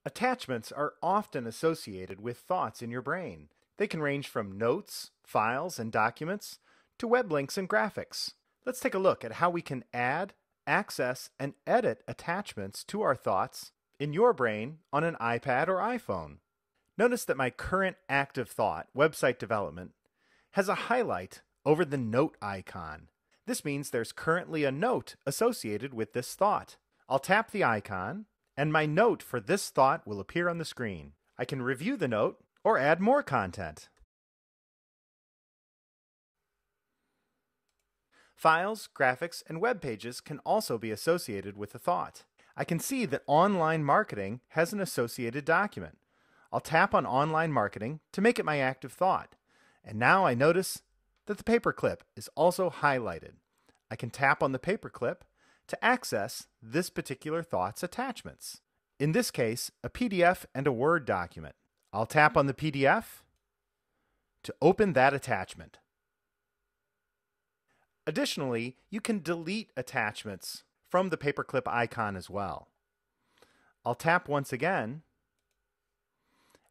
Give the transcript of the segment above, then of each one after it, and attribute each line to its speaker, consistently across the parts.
Speaker 1: Attachments are often associated with thoughts in your brain. They can range from notes, files, and documents to web links and graphics. Let's take a look at how we can add, access, and edit attachments to our thoughts in your brain on an iPad or iPhone. Notice that my current active thought, website development, has a highlight over the note icon. This means there's currently a note associated with this thought. I'll tap the icon, and my note for this thought will appear on the screen. I can review the note or add more content. Files, graphics, and web pages can also be associated with the thought. I can see that online marketing has an associated document. I'll tap on online marketing to make it my active thought. And now I notice that the paperclip is also highlighted. I can tap on the paperclip to access this particular thought's attachments. In this case, a PDF and a Word document. I'll tap on the PDF to open that attachment. Additionally, you can delete attachments from the paperclip icon as well. I'll tap once again,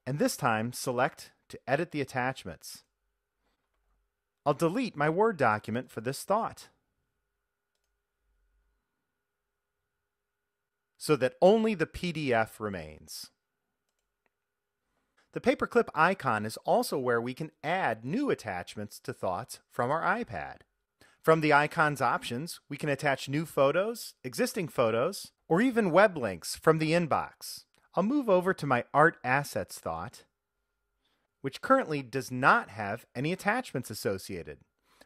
Speaker 1: and this time select to edit the attachments. I'll delete my Word document for this thought, so that only the PDF remains. The paperclip icon is also where we can add new attachments to thoughts from our iPad. From the icon's options, we can attach new photos, existing photos, or even web links from the inbox. I'll move over to my Art Assets thought, which currently does not have any attachments associated.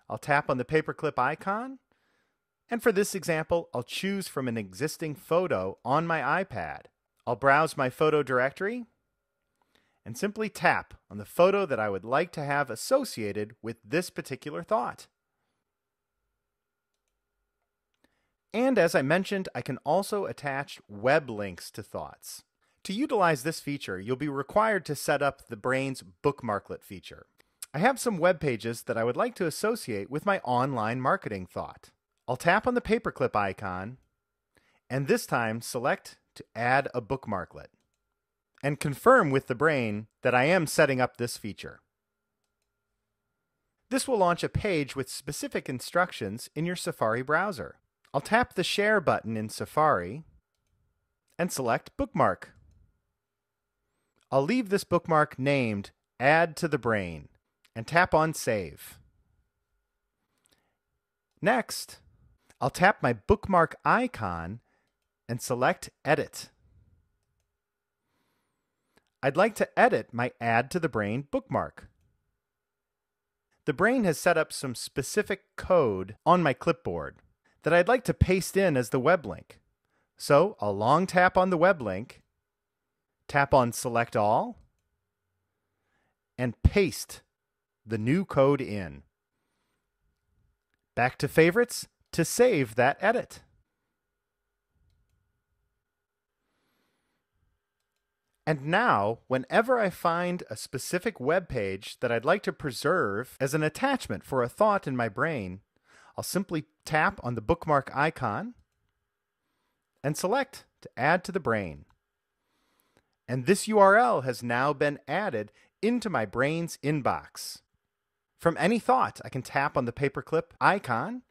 Speaker 1: I'll tap on the paperclip icon, and for this example, I'll choose from an existing photo on my iPad. I'll browse my photo directory and simply tap on the photo that I would like to have associated with this particular thought. And as I mentioned, I can also attach web links to thoughts. To utilize this feature, you'll be required to set up TheBrain's bookmarklet feature. I have some web pages that I would like to associate with my online marketing thought. I'll tap on the paperclip icon, and this time select to add a bookmarklet, and confirm with TheBrain that I am setting up this feature. This will launch a page with specific instructions in your Safari browser. I'll tap the Share button in Safari and select Bookmark. I'll leave this bookmark named Add to TheBrain and tap on Save. Next, I'll tap my bookmark icon and select Edit. I'd like to edit my Add to TheBrain bookmark. TheBrain has set up some specific code on my clipboard that I'd like to paste in as the web link. So I'll long tap on the web link, tap on Select All, and paste the new code in. Back to Favorites to save that edit. And now, whenever I find a specific web page that I'd like to preserve as an attachment for a thought in my brain, I'll simply tap on the bookmark icon and select to add to TheBrain. And this URL has now been added into my brain's inbox. From any thought, I can tap on the paperclip icon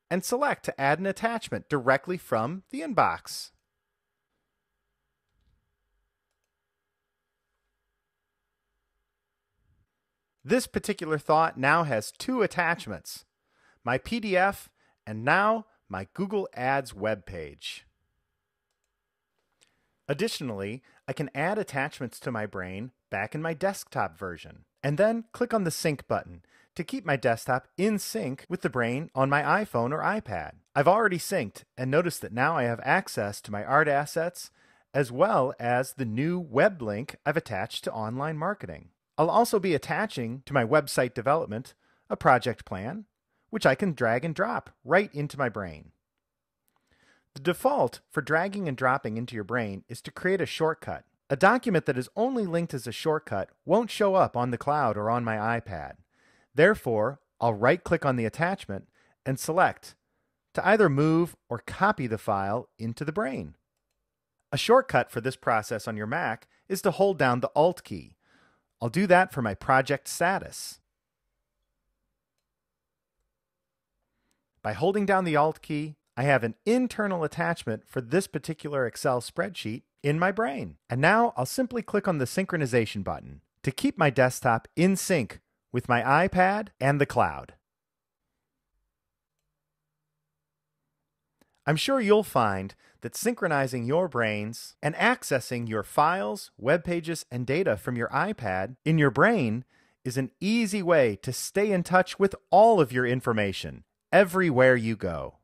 Speaker 1: and select to add an attachment directly from the inbox. This particular thought now has two attachments, my PDF and now my Google Ads web page. Additionally, I can add attachments to my brain back in my desktop version, and then click on the Sync button to keep my desktop in sync with TheBrain on my iPhone or iPad. I've already synced and notice that now I have access to my art assets as well as the new web link I've attached to online marketing. I'll also be attaching to my website development a project plan, which I can drag and drop right into my brain. The default for dragging and dropping into your brain is to create a shortcut. A document that is only linked as a shortcut won't show up on the cloud or on my iPad. Therefore, I'll right-click on the attachment and select to either move or copy the file into TheBrain. A shortcut for this process on your Mac is to hold down the Alt key. I'll do that for my project status. By holding down the Alt key, I have an internal attachment for this particular Excel spreadsheet in my brain. And now I'll simply click on the synchronization button to keep my desktop in sync with my iPad and the cloud. I'm sure you'll find that synchronizing your brains and accessing your files, web pages, and data from your iPad in your brain is an easy way to stay in touch with all of your information everywhere you go.